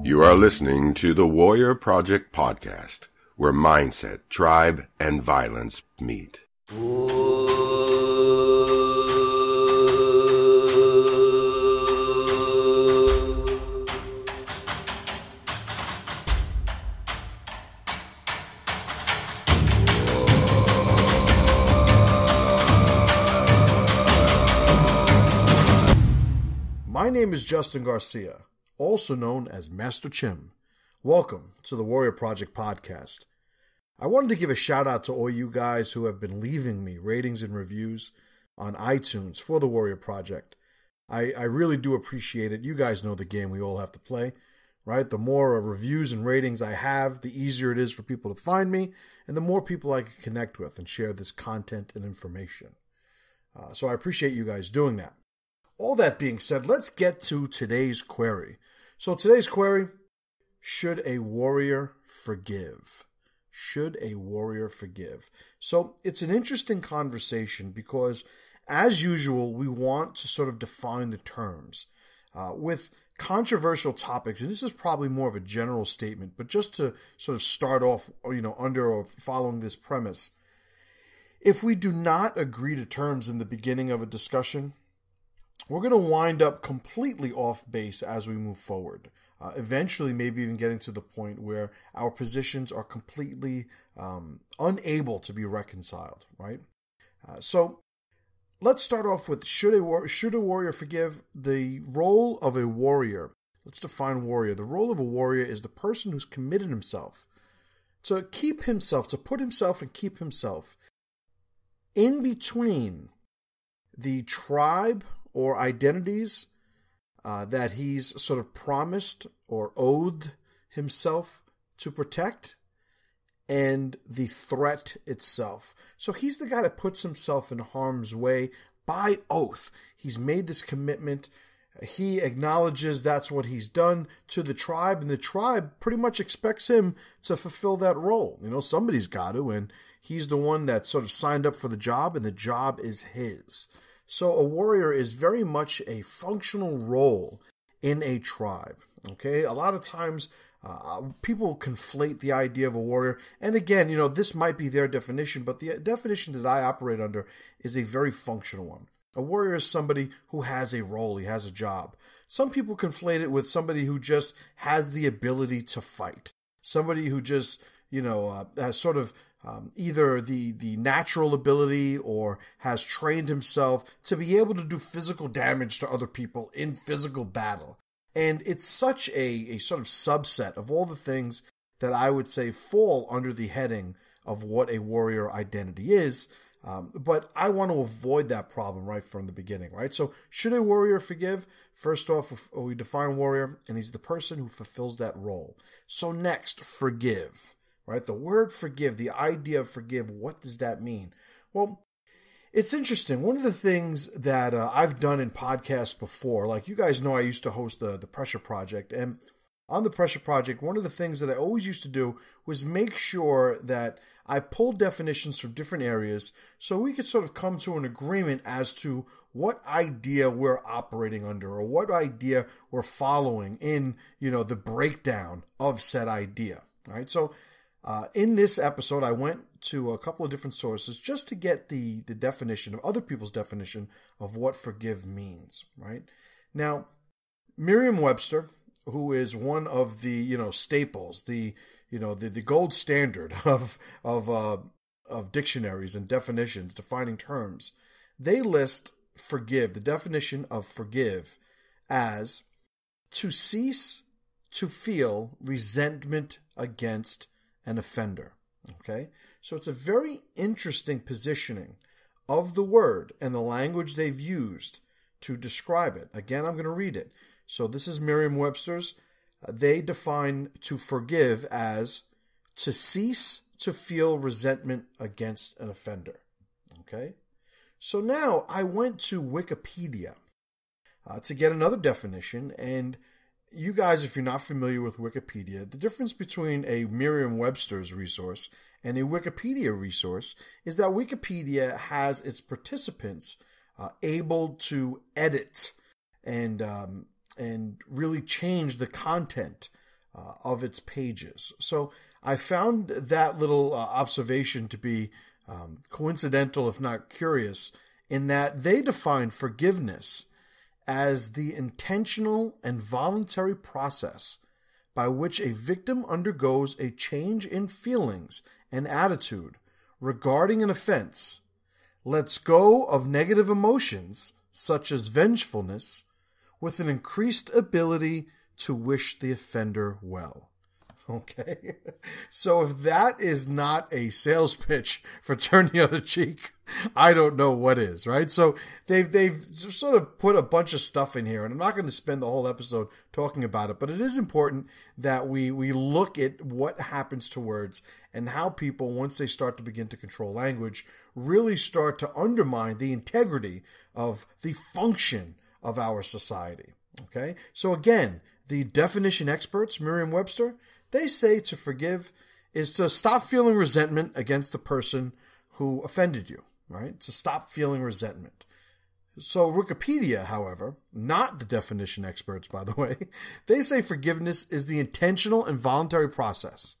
You are listening to the Warrior Project podcast, where mindset, tribe, and violence meet. My name is Justin Garcia, also known as Master Chim. Welcome to the Warrior Project podcast. I wanted to give a shout out to all you guys who have been leaving me ratings and reviews on iTunes for the Warrior Project. I really do appreciate it. You guys know the game we all have to play, right? The more reviews and ratings I have, the easier it is for people to find me, and the more people I can connect with and share this content and information. So I appreciate you guys doing that. All that being said, let's get to today's query. So today's query, should a warrior forgive? Should a warrior forgive? So it's an interesting conversation because, as usual, we want to sort of define the terms. With controversial topics, and this is probably more of a general statement, but just to sort of start off, under or following this premise, if we do not agree to terms in the beginning of a discussion, we're going to wind up completely off base as we move forward. Eventually, maybe even getting to the point where our positions are completely unable to be reconciled, right? So let's start off with, should a warrior forgive? The role of a warrior, let's define warrior. The role of a warrior is the person who's committed himself to put himself and keep himself in between the tribe or identities that he's sort of promised or owed himself to protect, and the threat itself. So he's the guy that puts himself in harm's way by oath. He's made this commitment. He acknowledges that's what he's done to the tribe, and the tribe pretty much expects him to fulfill that role. Somebody's got to, and he's the one that sort of signed up for the job, and the job is his. So a warrior is very much a functional role in a tribe, okay? A lot of times people conflate the idea of a warrior. And again, this might be their definition, but the definition that I operate under is a very functional one. A warrior is somebody who has a role, he has a job. Some people conflate it with somebody who just has the ability to fight. Somebody who just, has sort of either the natural ability or has trained himself to be able to do physical damage to other people in physical battle. And it's such a sort of subset of all the things that I would say fall under the heading of what a warrior identity is. But I want to avoid that problem right from the beginning, right? So should a warrior forgive? First off, we define warrior, and he's the person who fulfills that role. So next, forgive. Right? The word forgive, the idea of forgive, what does that mean? Well, it's interesting. One of the things that I've done in podcasts before, like you guys know I used to host the Pressure Project, and on the Pressure Project, one of the things that I always used to do was make sure that I pulled definitions from different areas so we could sort of come to an agreement as to what idea we're operating under or what idea we're following in, the breakdown of said idea, right? So in this episode, I went to a couple of different sources just to get the definition of other people's definition of what forgive means, right? Now, Merriam-Webster, who is one of the, staples, the gold standard of dictionaries and definitions defining terms, they list forgive, the definition of forgive, as to cease to feel resentment against an offender. Okay? So it's a very interesting positioning of the word and the language they've used to describe it. Again, I'm going to read it. So this is Merriam-Webster's. They define to forgive as to cease to feel resentment against an offender. Okay? So now I went to Wikipedia to get another definition, and you guys, if you're not familiar with Wikipedia, the difference between a Merriam-Webster's resource and a Wikipedia resource is that Wikipedia has its participants able to edit and really change the content of its pages. So I found that little observation to be coincidental, if not curious, in that they define forgiveness as the intentional and voluntary process by which a victim undergoes a change in feelings and attitude regarding an offense, lets go of negative emotions such as vengefulness, with an increased ability to wish the offender well. Okay? So if that is not a sales pitch for Turn the Other Cheek, I don't know what is, right? So they've sort of put a bunch of stuff in here, and I'm not going to spend the whole episode talking about it, but it is important that we look at what happens to words and how people, once they start to begin to control language, really start to undermine the integrity of the function of our society. Okay? So again, the definition experts, Merriam-Webster, they say to forgive is to stop feeling resentment against the person who offended you, right? To stop feeling resentment. So Wikipedia, however, not the definition experts, by the way, they say forgiveness is the intentional and voluntary process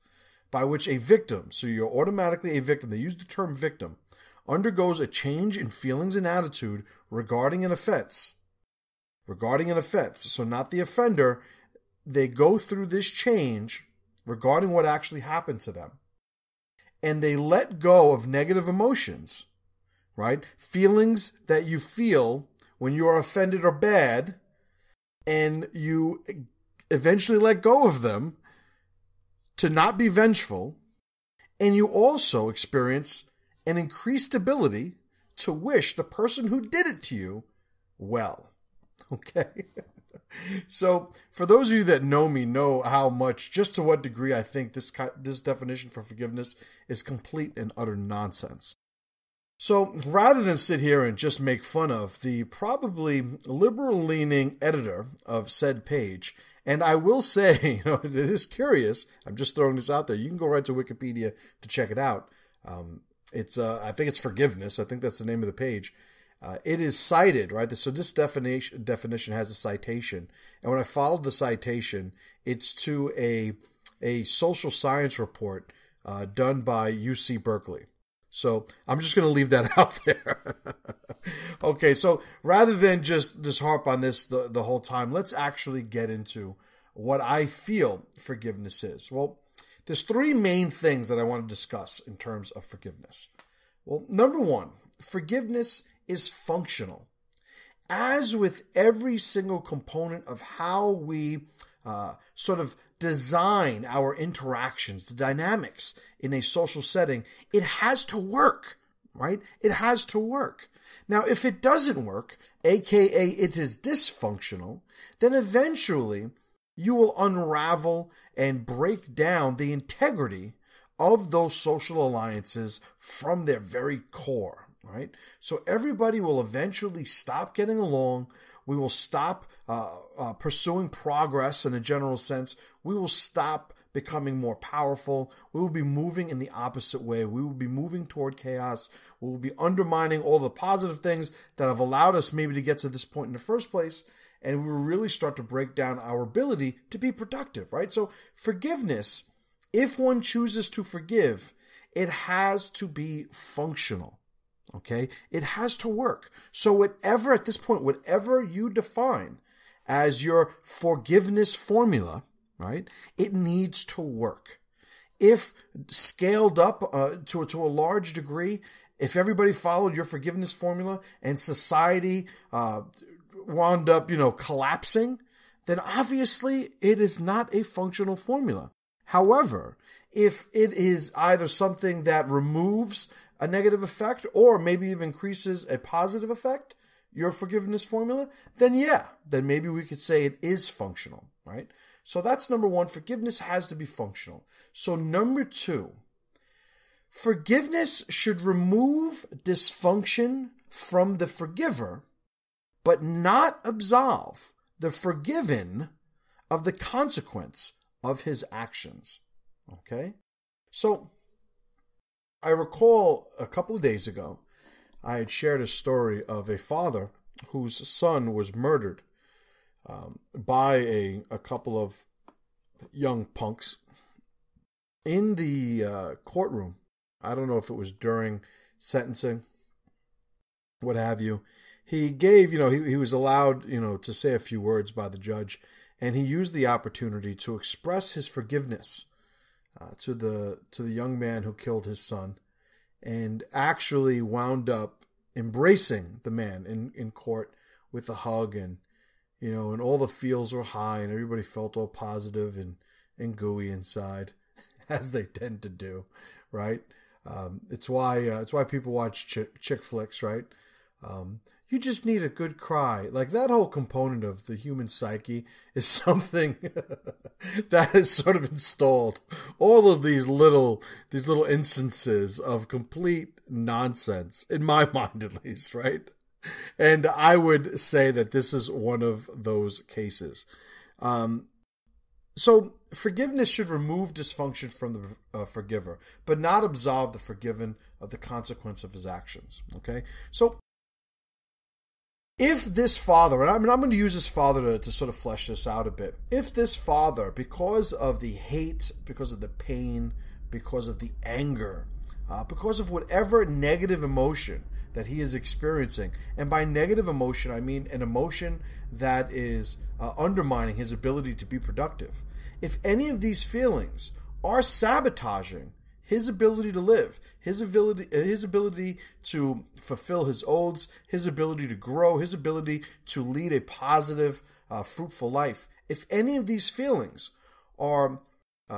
by which a victim, so you're automatically a victim, they use the term victim, undergoes a change in feelings and attitude regarding an offense. Regarding an offense. So not the offender, they go through this change regarding what actually happened to them. And they let go of negative emotions, right? Feelings that you feel when you are offended are bad, and you eventually let go of them to not be vengeful. And you also experience an increased ability to wish the person who did it to you well. Okay? So, for those of you that know me, know how much, just to what degree I think this definition for forgiveness is complete and utter nonsense. So, rather than sit here and just make fun of the probably liberal-leaning editor of said page, and I will say, it is curious, I'm just throwing this out there, you can go right to Wikipedia to check it out. I think it's Forgiveness, I think that's the name of the page. It is cited, right? So this definition has a citation. And when I followed the citation, it's to a social science report done by UC Berkeley. So I'm just going to leave that out there. Okay, so rather than just harp on this the whole time, let's actually get into what I feel forgiveness is. Well, there's three main things that I want to discuss in terms of forgiveness. Well, number one, forgiveness is functional. As with every single component of how we sort of design our interactions, the dynamics in a social setting, it has to work, right? It has to work. Now, if it doesn't work, aka it is dysfunctional, then eventually you will unravel and break down the integrity of those social alliances from their very core. Right? So everybody will eventually stop getting along. We will stop pursuing progress in a general sense. We will stop becoming more powerful. We will be moving in the opposite way. We will be moving toward chaos. We will be undermining all the positive things that have allowed us maybe to get to this point in the first place. And we will really start to break down our ability to be productive, right? So forgiveness, if one chooses to forgive, it has to be functional. Okay, it has to work. So whatever, at this point, whatever you define as your forgiveness formula, right, it needs to work. If scaled up to a large degree, if everybody followed your forgiveness formula and society wound up, collapsing, then obviously it is not a functional formula. However, if it is either something that removes a negative effect or maybe even increases a positive effect, your forgiveness formula, then maybe we could say it is functional, right? So that's number one. Forgiveness has to be functional. So number two, forgiveness should remove dysfunction from the forgiver, but not absolve the forgiven of the consequence of his actions. Okay? So I recall a couple of days ago, I had shared a story of a father whose son was murdered by a couple of young punks. In the courtroom, I don't know if it was during sentencing, what have you, he gave, he was allowed, to say a few words by the judge, and he used the opportunity to express his forgiveness to the young man who killed his son, and actually wound up embracing the man in court with a hug, and and all the feels were high, and everybody felt all positive and gooey inside, as they tend to do, right? It's why people watch chick flicks, right? You just need a good cry. Like, that whole component of the human psyche is something that is sort of installed. All of these little instances of complete nonsense, in my mind at least, right? And I would say that this is one of those cases. So forgiveness should remove dysfunction from the forgiver, but not absolve the forgiven of the consequence of his actions. Okay? So if this father, and I'm going to use this father to sort of flesh this out a bit. If this father, because of the hate, because of the pain, because of the anger, because of whatever negative emotion that he is experiencing, and by negative emotion, I mean an emotion that is undermining his ability to be productive. If any of these feelings are sabotaging his ability to live, his ability to fulfill his oaths, his ability to grow, his ability to lead a positive, fruitful life, if any of these feelings are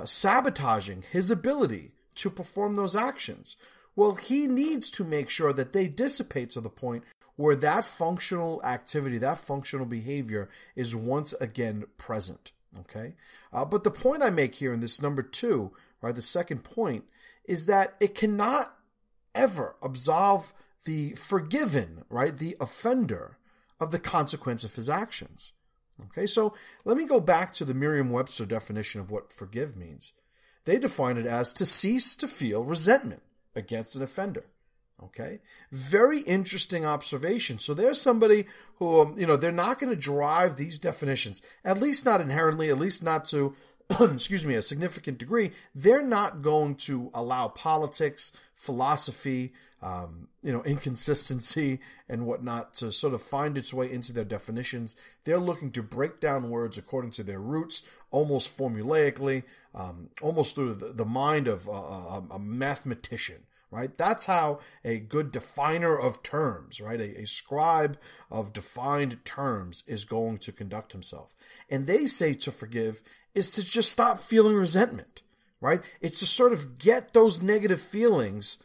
sabotaging his ability to perform those actions, well, he needs to make sure that they dissipate to the point where that functional activity, that functional behavior is once again present. Okay? But the point I make here in this number 2, right, the second point, is that it cannot ever absolve the forgiven, right, the offender, of the consequence of his actions. Okay, so let me go back to the Merriam-Webster definition of what forgive means. They define it as to cease to feel resentment against an offender. Okay, very interesting observation. So there's somebody who, they're not going to drive these definitions, at least not inherently, at least not to, a significant degree. They're not going to allow politics, philosophy, inconsistency and whatnot to sort of find its way into their definitions. They're looking to break down words according to their roots, almost formulaically, almost through the mind of a mathematician. Right? That's how a good definer of terms, right? A scribe of defined terms is going to conduct himself. And they say to forgive is to just stop feeling resentment, right? It's to sort of get those negative feelings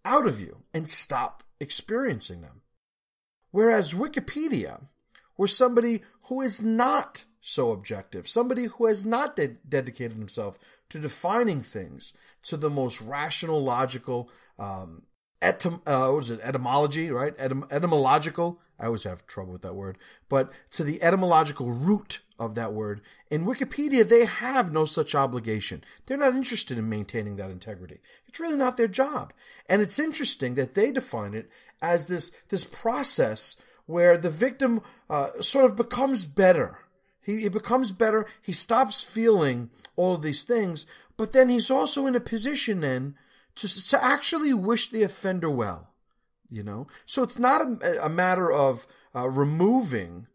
out of you and stop experiencing them. Whereas Wikipedia, or somebody who is not so objective, somebody who has not dedicated himself to defining things to the most rational, logical, etymology, right? Etymological. I always have trouble with that word, but to the etymological root of that word. In Wikipedia, they have no such obligation. They're not interested in maintaining that integrity. It's really not their job. And it's interesting that they define it as this process where the victim sort of becomes better. He becomes better. He stops feeling all of these things, but then he's also in a position then to actually wish the offender well, So it's not a matter of removing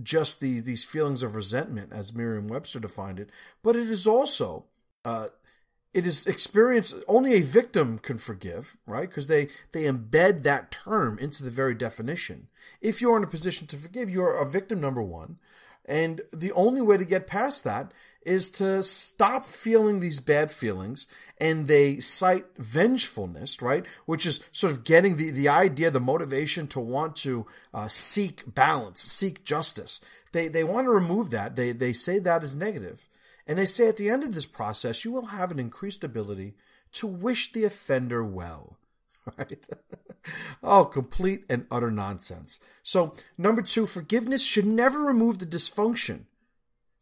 just these feelings of resentment, as Merriam-Webster defined it, but it is also, it is experience only a victim can forgive, right? Because they embed that term into the very definition. If you're in a position to forgive, you're a victim, number one. And the only way to get past that is to stop feeling these bad feelings, and they cite vengefulness, right? Which is sort of getting the idea, the motivation to want to seek balance, seek justice. They want to remove that. They say that is negative. And they say at the end of this process, you will have an increased ability to wish the offender well. Right? Oh, complete and utter nonsense. So, number 2, forgiveness should never remove the dysfunction,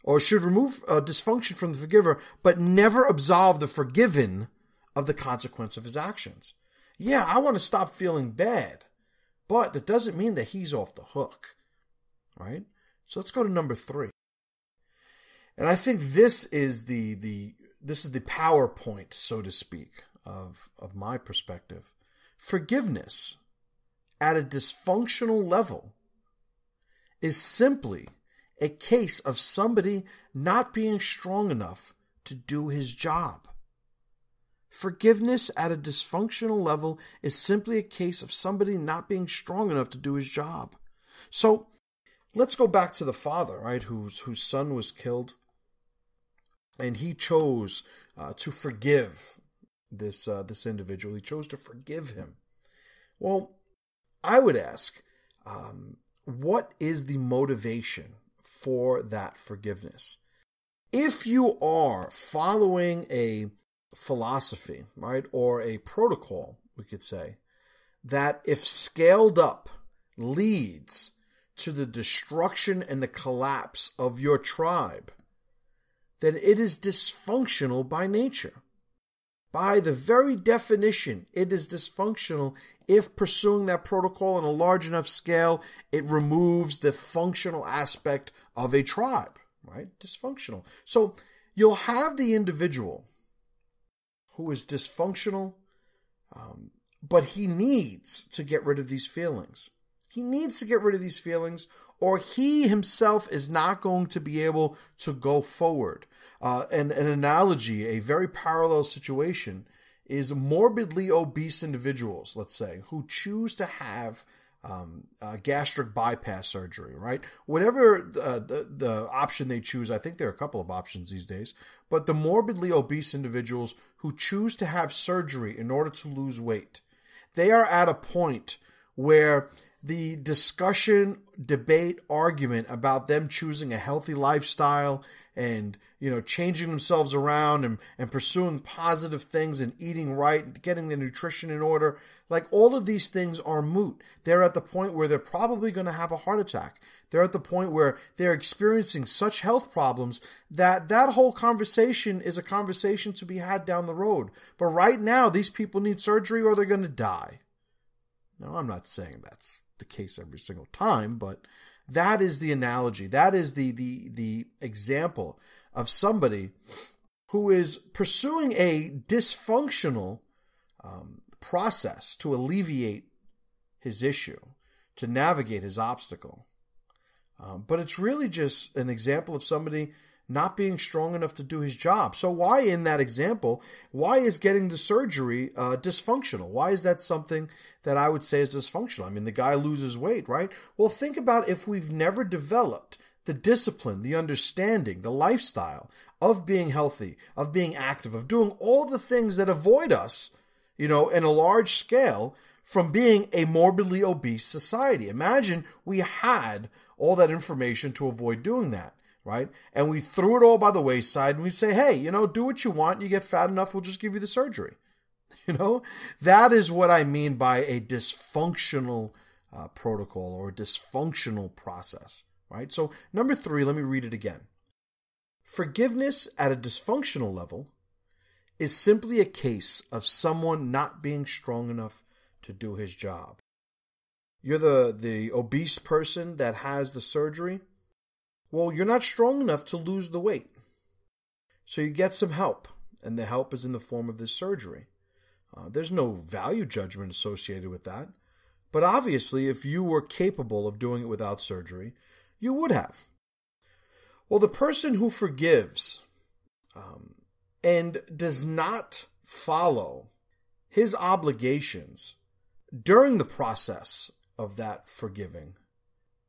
or should remove dysfunction from the forgiver, but never absolve the forgiven of the consequence of his actions. Yeah, I want to stop feeling bad, but that doesn't mean that he's off the hook. Right? So let's go to number 3. And I think this is the PowerPoint, so to speak, of my perspective. Forgiveness at a dysfunctional level is simply a case of somebody not being strong enough to do his job. Forgiveness at a dysfunctional level is simply a case of somebody not being strong enough to do his job. So let's go back to the father, right, whose son was killed, and he chose to forgive this individual. He chose to forgive him. Well, I would ask, what is the motivation for that forgiveness? If you are following a philosophy, right, or a protocol, we could say, that if scaled up leads to the destruction and the collapse of your tribe, then it is dysfunctional by nature. By the very definition, it is dysfunctional if pursuing that protocol on a large enough scale, it removes the functional aspect of a tribe, right? Dysfunctional. So you'll have the individual who is dysfunctional, but he needs to get rid of these feelings. He needs to get rid of these feelings, or he himself is not going to be able to go forward. And an analogy, a very parallel situation, is morbidly obese individuals, let's say, who choose to have gastric bypass surgery, right? Whatever the option they choose, I think there are a couple of options these days, but the morbidly obese individuals who choose to have surgery in order to lose weight, they are at a point where the discussion, debate, argument about them choosing a healthy lifestyle and, changing themselves around and pursuing positive things and eating right, getting their nutrition in order, like all of these things are moot. They're at the point where they're probably going to have a heart attack. They're at the point where they're experiencing such health problems that whole conversation is a conversation to be had down the road. But right now, these people need surgery or they're going to die. Now, I'm not saying that's the case every single time, but that is the analogy. That is the example of somebody who is pursuing a dysfunctional process to alleviate his issue, to navigate his obstacle. But it's really just an example of somebody not being strong enough to do his job. So why in that example, why is getting the surgery dysfunctional? Why is that something that I would say is dysfunctional? I mean, the guy loses weight, right? Well, think about if we've never developed the discipline, the understanding, the lifestyle of being healthy, of being active, of doing all the things that avoid us, in a large scale from being a morbidly obese society. Imagine we had all that information to avoid doing that. Right? And we threw it all by the wayside and we say, hey, do what you want. You get fat enough, we'll just give you the surgery. That is what I mean by a dysfunctional protocol or a dysfunctional process. Right? So 3, let me read it again. Forgiveness at a dysfunctional level is simply a case of someone not being strong enough to do his job. You're the obese person that has the surgery. Well, you're not strong enough to lose the weight. So you get some help, and the help is in the form of this surgery. There's no value judgment associated with that. But obviously, if you were capable of doing it without surgery, you would have. Well, the person who forgives and does not follow his obligations during the process of that forgiving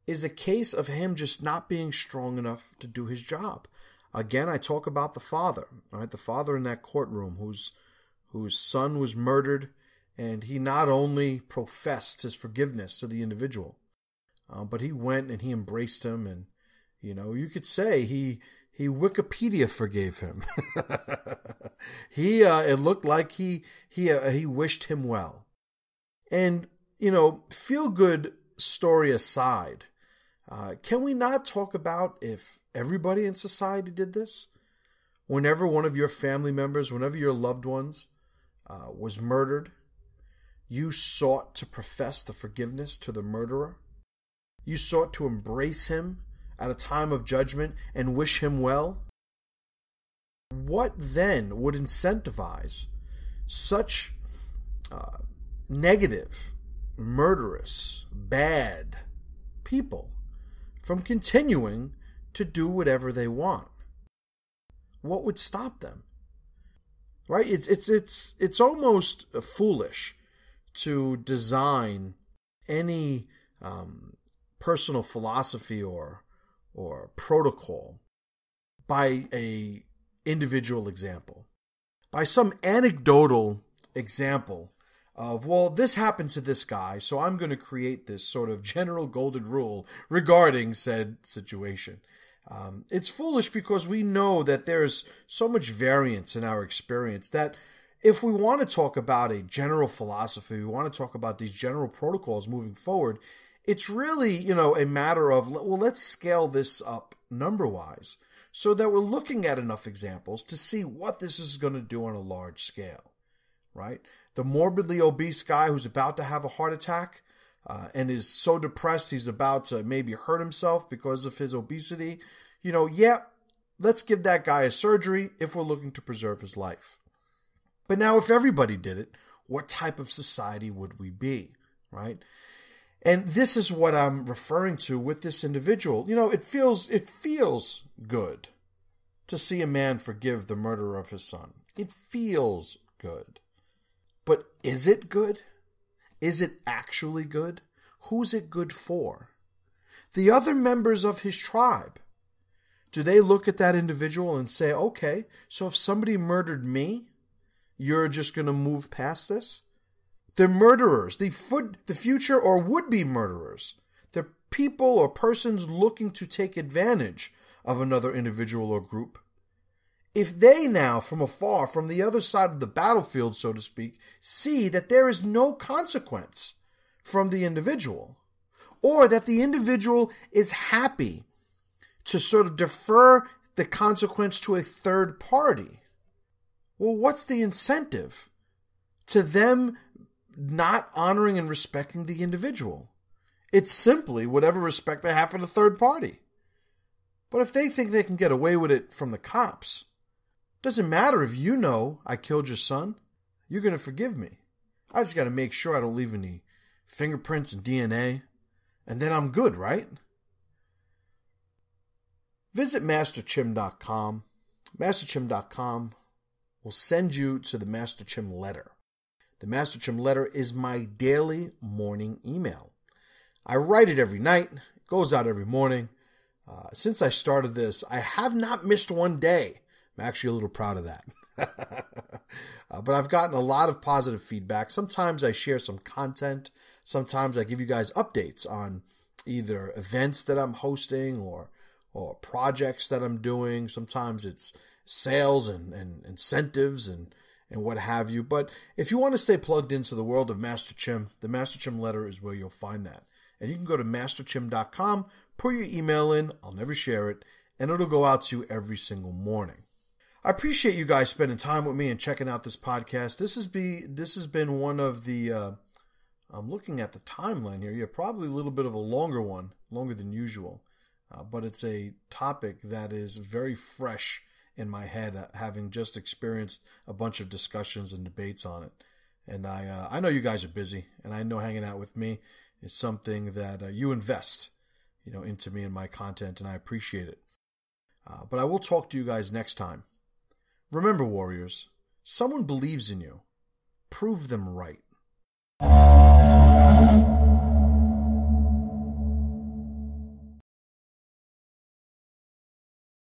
is a case of him just not being strong enough to do his job. Again, I talk about the father, right? The father in that courtroom whose son was murdered, and he not only professed his forgiveness to the individual, but he went and he embraced him, and you could say he Wikipedia forgave him. It looked like he wished him well. And feel good story aside, can we not talk about if everybody in society did this? Whenever one of your family members, whenever your loved ones was murdered, you sought to profess the forgiveness to the murderer. You sought to embrace him at a time of judgment and wish him well. What then would incentivize such negative, murderous, bad people from continuing to do whatever they want? What would stop them? Right? It's almost foolish to design any personal philosophy or protocol by a individual example, by some anecdotal example of, well, this happened to this guy, so I'm going to create this sort of general golden rule regarding said situation. It's foolish because we know that there's so much variance in our experience that if we want to talk about a general philosophy, we want to talk about these general protocols moving forward, it's really, a matter of, well, let's scale this up number-wise so that we're looking at enough examples to see what this is going to do on a large scale, right? The morbidly obese guy who's about to have a heart attack and is so depressed he's about to maybe hurt himself because of his obesity, let's give that guy a surgery if we're looking to preserve his life. But now if everybody did it, what type of society would we be, right? And this is what I'm referring to with this individual. It feels good to see a man forgive the murderer of his son. It feels good. But is it good? Is it actually good? Who's it good for? The other members of his tribe. Do they look at that individual and say, okay, so if somebody murdered me, you're just going to move past this? The murderers, the future or would-be murderers, they're people or persons looking to take advantage of another individual or group. If they now, from afar, from the other side of the battlefield, so to speak, see that there is no consequence from the individual, or that the individual is happy to sort of defer the consequence to a third party, well, what's the incentive to them not honoring and respecting the individual? It's simply whatever respect they have for the third party. But if they think they can get away with it from the cops, doesn't matter if I killed your son, you're going to forgive me. I just got to make sure I don't leave any fingerprints and DNA, and then I'm good, right? Visit MasterChim.com. MasterChim.com will send you to the Master Chim letter. The Master Chim letter is my daily morning email. I write it every night. It goes out every morning. Since I started this, I have not missed one day. I'm actually a little proud of that. But I've gotten a lot of positive feedback. Sometimes I share some content. Sometimes I give you guys updates on either events that I'm hosting or projects that I'm doing. Sometimes it's sales and incentives and what have you. But if you want to stay plugged into the world of Master Chim, the Master Chim letter is where you'll find that. And you can go to masterchim.com, put your email in, I'll never share it, and it'll go out to you every single morning. I appreciate you guys spending time with me and checking out this podcast. This has been one of the, I'm looking at the timeline here, probably a little bit of a longer one, longer than usual. But it's a topic that is very fresh in my head, having just experienced a bunch of discussions and debates on it. And I know you guys are busy, and I know hanging out with me is something that you invest, into me and my content, and I appreciate it. But I will talk to you guys next time. Remember, warriors, someone believes in you. Prove them right.